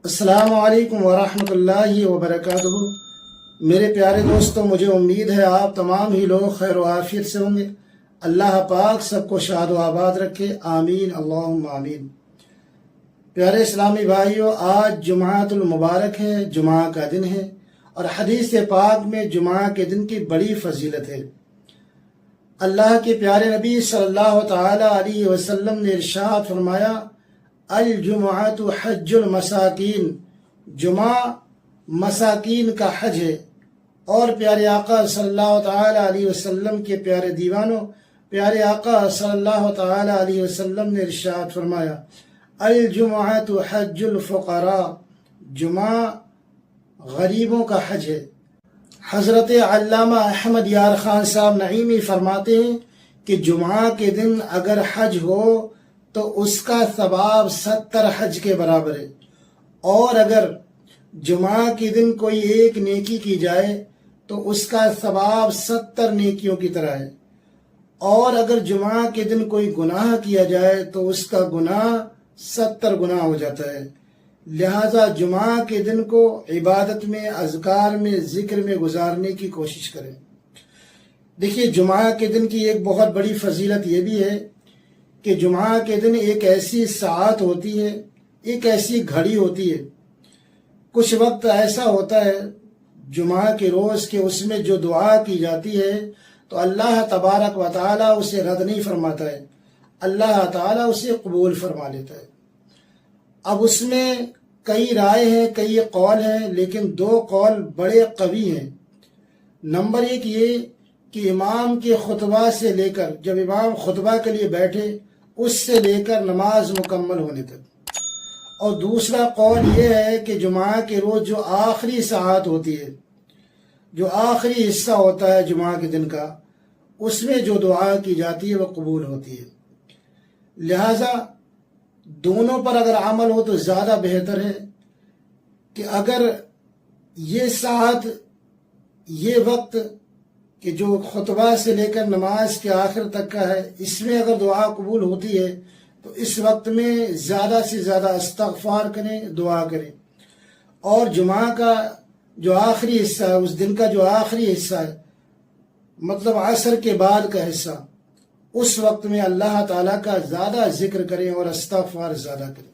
السلام علیکم ورحمۃ اللہ وبرکاتہ۔ میرے پیارے دوستوں، مجھے امید ہے آپ تمام ہی لوگ خیر و عافیت سے ہوں گے۔ اللہ پاک سب کو شاد و آباد رکھے، آمین اللہم آمین۔ پیارے اسلامی بھائیوں، آج جمعۃ المبارک ہے، جمعہ کا دن ہے، اور حدیث پاک میں جمعہ کے دن کی بڑی فضیلت ہے۔ اللہ کے پیارے نبی صلی اللہ تعالی علیہ وسلم نے ارشاد فرمایا، الجمعۃ حج المساکین، جمعہ مساکین کا حج ہے۔ اور پیارے آقا صلی اللہ تعالی علیہ وسلم کے پیارے دیوانوں، پیارے آقا صلی اللہ تعالی علیہ وسلم نے ارشاد فرمایا، الجمعۃ حج الفقراء، جمعہ غریبوں کا حج ہے۔ حضرت علامہ احمد یار خان صاحب نعیمی فرماتے ہیں کہ جمعہ کے دن اگر حج ہو تو اس کا ثواب 70 حج کے برابر ہے، اور اگر جمعہ کے دن کوئی ایک نیکی کی جائے تو اس کا ثواب 70 نیکیوں کی طرح ہے، اور اگر جمعہ کے دن کوئی گناہ کیا جائے تو اس کا گناہ 70 گناہ ہو جاتا ہے۔ لہٰذا جمعہ کے دن کو عبادت میں، اذکار میں، ذکر میں گزارنے کی کوشش کریں۔ دیکھیے، جمعہ کے دن کی ایک بہت بڑی فضیلت یہ بھی ہے کہ جمعہ کے دن ایک ایسی ساعت ہوتی ہے، ایک ایسی گھڑی ہوتی ہے، کچھ وقت ایسا ہوتا ہے جمعہ کے روز کہ اس میں جو دعا کی جاتی ہے تو اللہ تبارک و تعالیٰ اسے رد نہیں فرماتا ہے، اللہ تعالیٰ اسے قبول فرما لیتا ہے۔ اب اس میں کئی رائے ہیں، کئی قول ہیں، لیکن 2 قول بڑے قوی ہیں۔ نمبر 1 یہ کہ امام کے خطبہ سے لے کر، جب امام خطبہ کے لیے بیٹھے اس سے لے کر نماز مکمل ہونے تک، اور دوسرا قول یہ ہے کہ جمعہ کے روز جو آخری ساعت ہوتی ہے، جو آخری حصہ ہوتا ہے جمعہ کے دن کا، اس میں جو دعا کی جاتی ہے وہ قبول ہوتی ہے۔ لہٰذا دونوں پر اگر عمل ہو تو زیادہ بہتر ہے کہ اگر یہ ساعت، یہ وقت کہ جو خطبہ سے لے کر نماز کے آخر تک کا ہے، اس میں اگر دعا قبول ہوتی ہے تو اس وقت میں زیادہ سے زیادہ استغفار کریں، دعا کریں، اور جمعہ کا جو آخری حصہ ہے، اس دن کا جو آخری حصہ ہے، مطلب عصر کے بعد کا حصہ، اس وقت میں اللہ تعالیٰ کا زیادہ ذکر کریں اور استغفار زیادہ کریں۔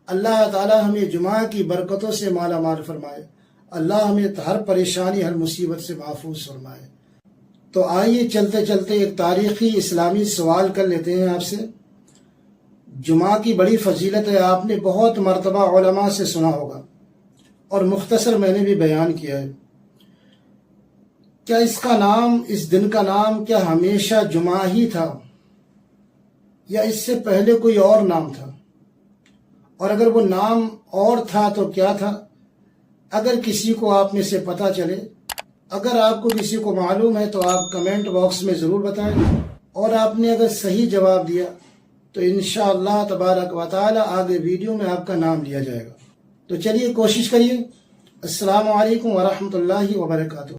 اللہ تعالیٰ ہمیں جمعہ کی برکتوں سے مالا مال فرمائے، اللہ ہمیں ہر پریشانی، ہر مصیبت سے محفوظ فرمائے۔ تو آئیے چلتے چلتے ایک تاریخی اسلامی سوال کر لیتے ہیں آپ سے۔ جمعہ کی بڑی فضیلت ہے، آپ نے بہت مرتبہ علماء سے سنا ہوگا، اور مختصر میں نے بھی بیان کیا ہے۔ کیا اس کا نام، اس دن کا نام کیا ہمیشہ جمعہ ہی تھا، یا اس سے پہلے کوئی اور نام تھا؟ اور اگر وہ نام اور تھا تو کیا تھا؟ اگر کسی کو آپ میں سے پتہ چلے، اگر آپ کو کسی کو معلوم ہے تو آپ کمنٹ باکس میں ضرور بتائیں، اور آپ نے اگر صحیح جواب دیا تو انشاءاللہ تبارک و تعالی آگے ویڈیو میں آپ کا نام لیا جائے گا۔ تو چلیے کوشش کریے۔ السلام علیکم ورحمۃ اللہ وبرکاتہ۔